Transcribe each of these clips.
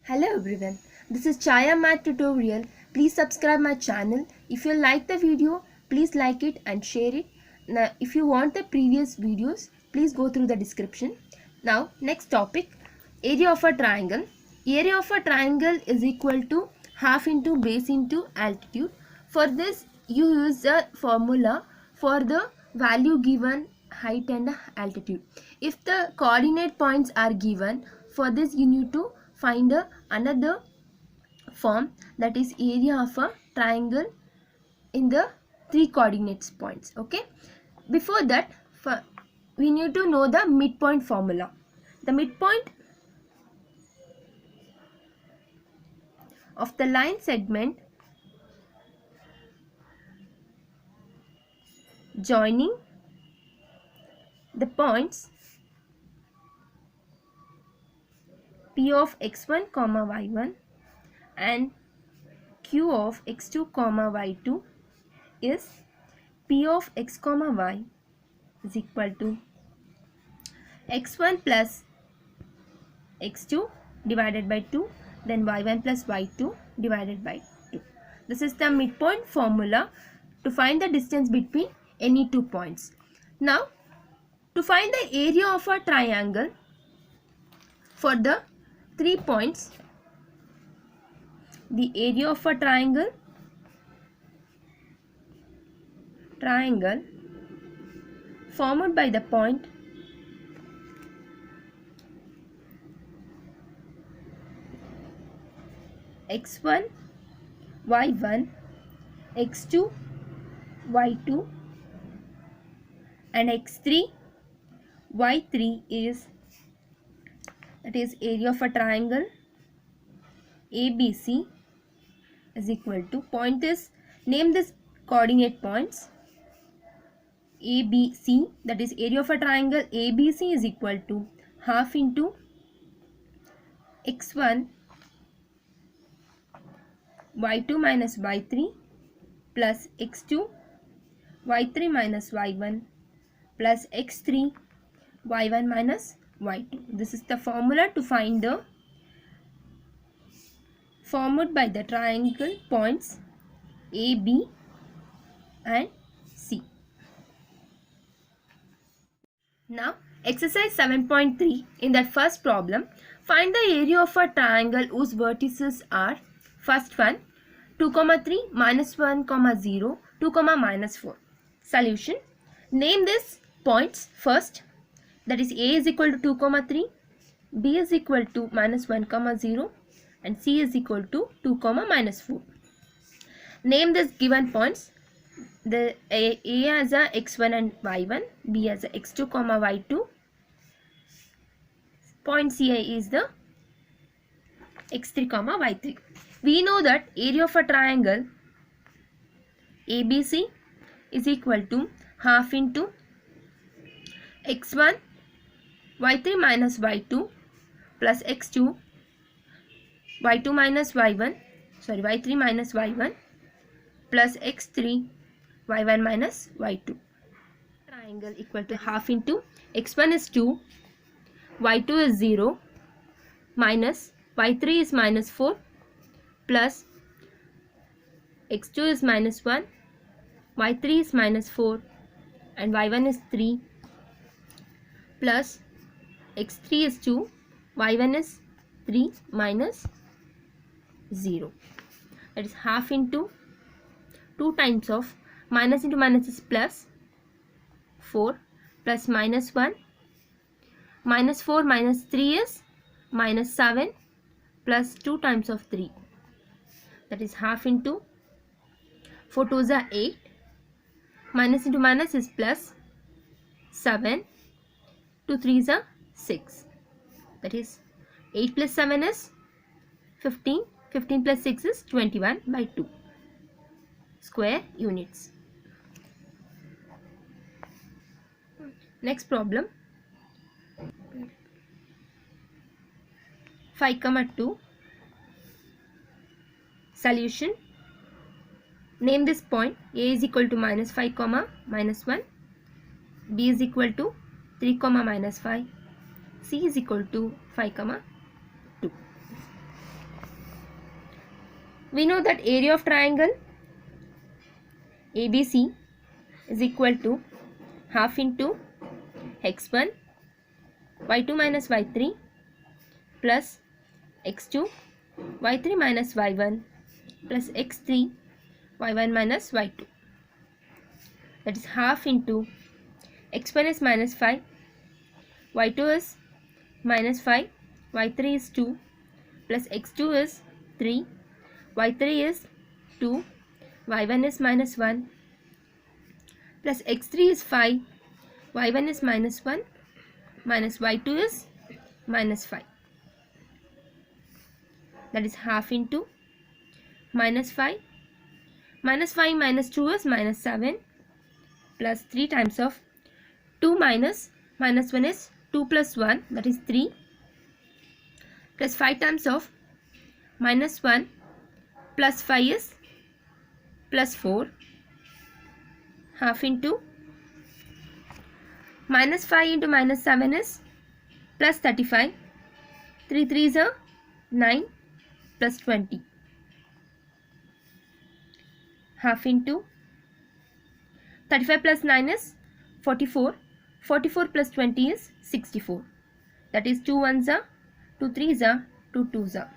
Hello everyone, this is Chaya Math Tutorial. Please subscribe my channel. If you like the video, please like it and share it. Now, if you want the previous videos, please go through the description. Now, next topic, area of a triangle. Area of a triangle is equal to half into base into altitude. For this, you use the formula for the value given height and altitude. If the coordinate points are given, for this you need to find another form, that is area of a triangle in the three coordinates points. Okay, before that we need to know the midpoint formula. The midpoint of the line segment joining the points P of x1 comma y1 and Q of x2 comma y2 is P of x comma y is equal to x1 plus x2 divided by 2, then y1 plus y2 divided by 2. This is the midpoint formula to find the distance between any two points. Now, to find the area of a triangle for the 3 points, the area of a triangle formed by the point x1, y1, x2, y2 and x3, y3 is, that is area of a triangle ABC is equal to, point is, name this coordinate points ABC, that is area of a triangle ABC is equal to half into x1 y2 minus y3 plus x2 y3 minus y1 plus x3 y1 minus y2. This is the formula to find the formed by the triangle points A, B and C. Now, exercise 7.3, in that first problem, find the area of a triangle whose vertices are, first one 2, 3, minus 1, 0, 2, minus 4. Solution. Name these points first, that is A is equal to 2, 3, B is equal to minus 1, 0 and C is equal to 2, minus 4. Name these given points, the A as a x1 and y1, B as a x2, y2. Point C is the x3, y3. We know that area of a triangle ABC is equal to half into x1 y3 minus y2 plus x2 y2 minus y1, sorry, y3 minus y1 plus x3 y1 minus y2. Triangle equal to half into x1 is 2, y2 is 0, minus y3 is minus 4 plus x2 is minus 1, y3 is minus 4 and y1 is 3 plus x3 is 2, y1 is 3 minus 0. That is half into 2 times of minus into minus is plus 4 plus minus 1, minus 4 minus 3 is minus 7 plus 2 times of 3, that is half into 4 2s are 8, minus into minus is plus 7, 2 3s are 6, that is 8 plus 7 is 15, 15 plus 6 is 21 by 2 square units. Next problem 5,2. Solution. Name this point. A is equal to minus 5, minus 1. B is equal to 3, minus 5. C is equal to 5, 2. We know that area of triangle ABC is equal to half into x1 y2 minus y3 plus x2 y3 minus y1 plus x3 y1 minus y2. That is half into x1 is minus 5, y2 is minus 5, y3 is 2 plus x2 is 3, y3 is 2, y1 is minus 1 plus x3 is 5, y1 is minus 1 minus y2 is minus 5. That is half into minus 5. Minus 5 minus 2 is minus 7 plus 3 times of 2 minus 1 is 2 plus 1, that is 3 plus 5 times of minus 1 plus 5 is plus 4, half into minus 5 into minus 7 is plus 35, 3 3s are 9 plus 20, half into 35 plus 9 is 44, 44 plus 20 is 64, that is 2 1s are 2 3s are 2 2s are,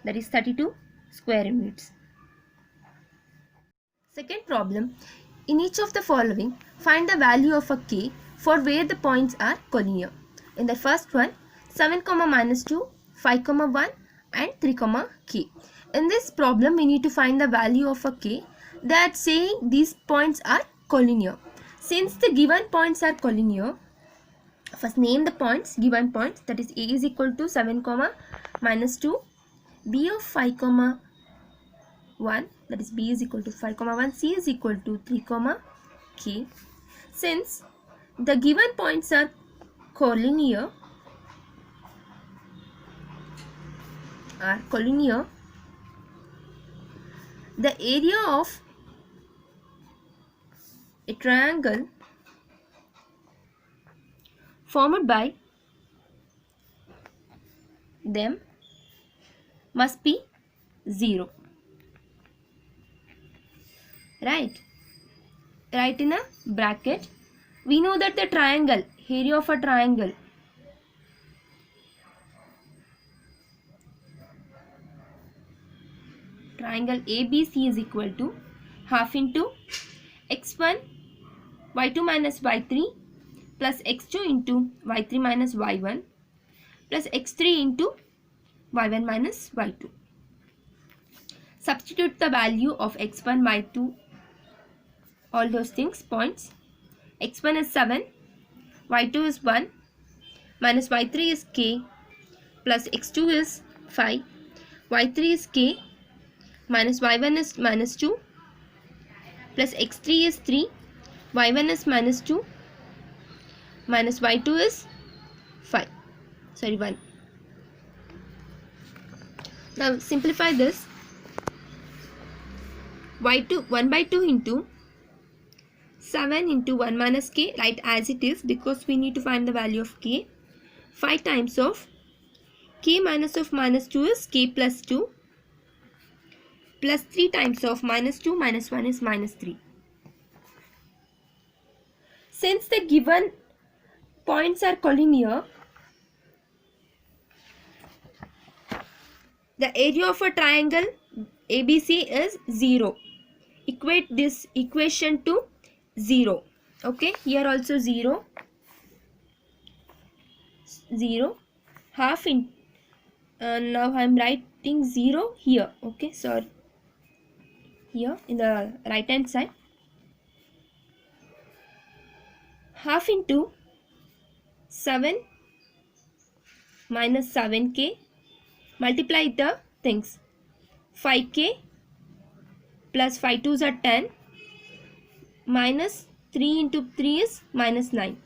that is 32 square units. Second problem, in each of the following find the value of a k for where the points are collinear. In the first one, 7, minus 2, 5, 1 and 3, k. In this problem we need to find the value of a k. They are saying these points are collinear. Since the given points are collinear, first name the points, given points, that is a is equal to 7, minus 2, b of 5, 1, that is b is equal to 5, 1, c is equal to 3, k. Since the given points are collinear, the area of a triangle formed by them must be 0. Right? Write in a bracket. We know that the triangle, area of a triangle, ABC is equal to half into x1 y2 minus y3 plus x2 into y3 minus y1 plus x3 into y1 minus y2. Substitute the value of x1, y2, all those things, points. x1 is 7, y2 is 1, minus y3 is k, plus x2 is 5, y3 is k, minus y1 is minus 2, plus x3 is 3, y1 is minus 2, minus y2 is 1. Now simplify this. y2 1 by 2 into 7 into 1 minus k, write as it is because we need to find the value of k. 5 times of k minus of minus 2 is k plus 2 plus 3 times of minus 2 minus 1 is minus 3. Since the given points are collinear, the area of a triangle ABC is 0. Equate this equation to 0. Okay, here also 0, half in now I am writing 0 here. Okay, sorry, here in the right hand side, half into 7 minus 7k, multiply the things, 5k plus 5 2s are 10, minus 3 into 3 is minus 9,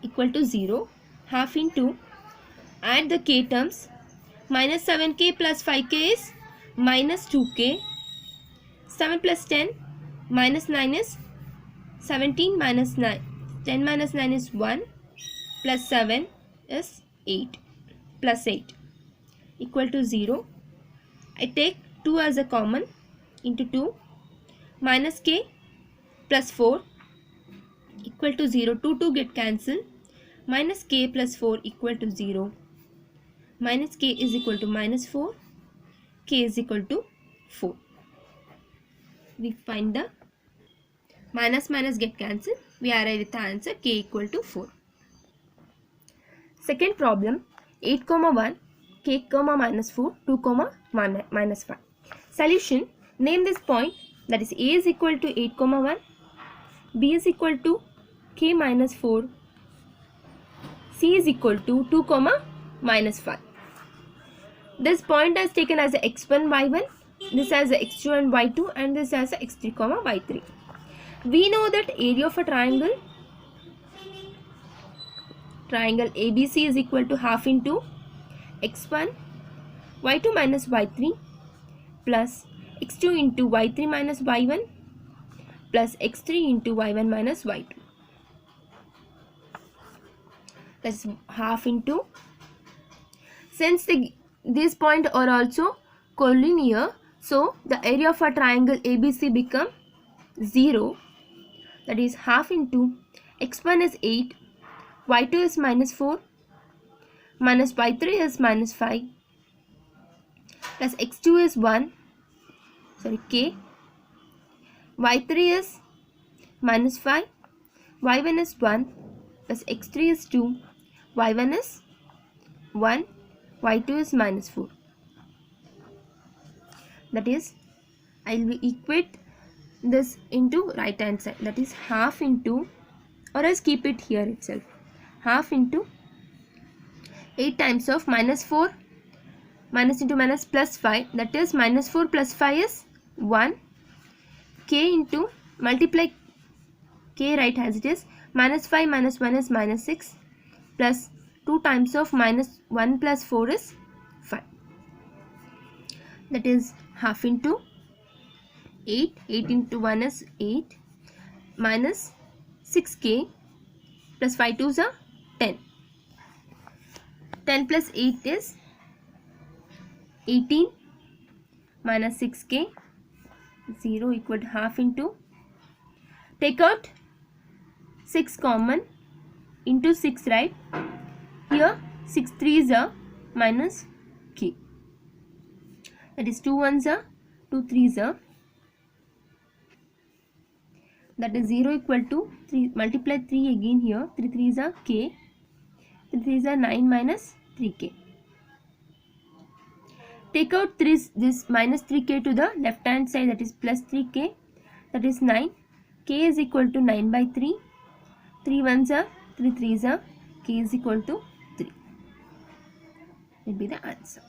equal to 0, half into, add the k terms, minus 7k plus 5k is minus 2k, 7 plus 10 minus 9 is 17 minus 9, 10 minus 9 is 1, plus 7 is 8, plus 8, equal to 0. I take 2 as a common into 2 minus k plus 4 equal to 0. 2 get cancelled. Minus k plus 4 equal to 0. Minus k is equal to minus 4. K is equal to 4. We find the minus get cancelled. We arrive with the answer k equal to 4. Second problem, 8, 1, k, minus 4, 2, minus 5. Solution, name this point, that is a is equal to 8, 1, b is equal to k minus 4, c is equal to 2, minus 5. This point is taken as a x1, y1, this as a x2 and y2, and this as a x3, y3. We know that area of a triangle ABC is equal to half into x1 y2 minus y3 plus x2 into y3 minus y1 plus x3 into y1 minus y2. That's half into, since these points are also collinear, so the area of a triangle ABC become 0, that is half into x1 is 8, y2 is minus 4, minus y3 is minus 5, plus x2 is 1, k, y3 is minus 5, y1 is 1, plus x3 is 2, y1 is 1, y2 is minus 4. That is, I will equate this into right hand side, that is half into, or else keep it here itself, half into 8 times of minus 4, minus into minus plus 5, that is minus 4 plus 5 is 1, k into, multiply k right as it is, minus 5 minus 1 is minus 6, plus 2 times of minus 1 plus 4 is 5. That is half into 8 into 1 is 8, minus 6k plus 5 2s are 10. 10 plus 8 is 18, minus 6k, 0 equal to half into, take out 6 common, into 6, right? Here 6 3s are minus k, that is 2 1s are 2 3s are, that is 0 equal to 3, multiply 3 again here, 3 3s are k, 3 3s are 9 minus 3k. Take out this minus 3k to the left hand side, that is plus 3k, that is 9, k is equal to 9 by 3, 3 1s are 3 3s are, k is equal to 3, will be the answer.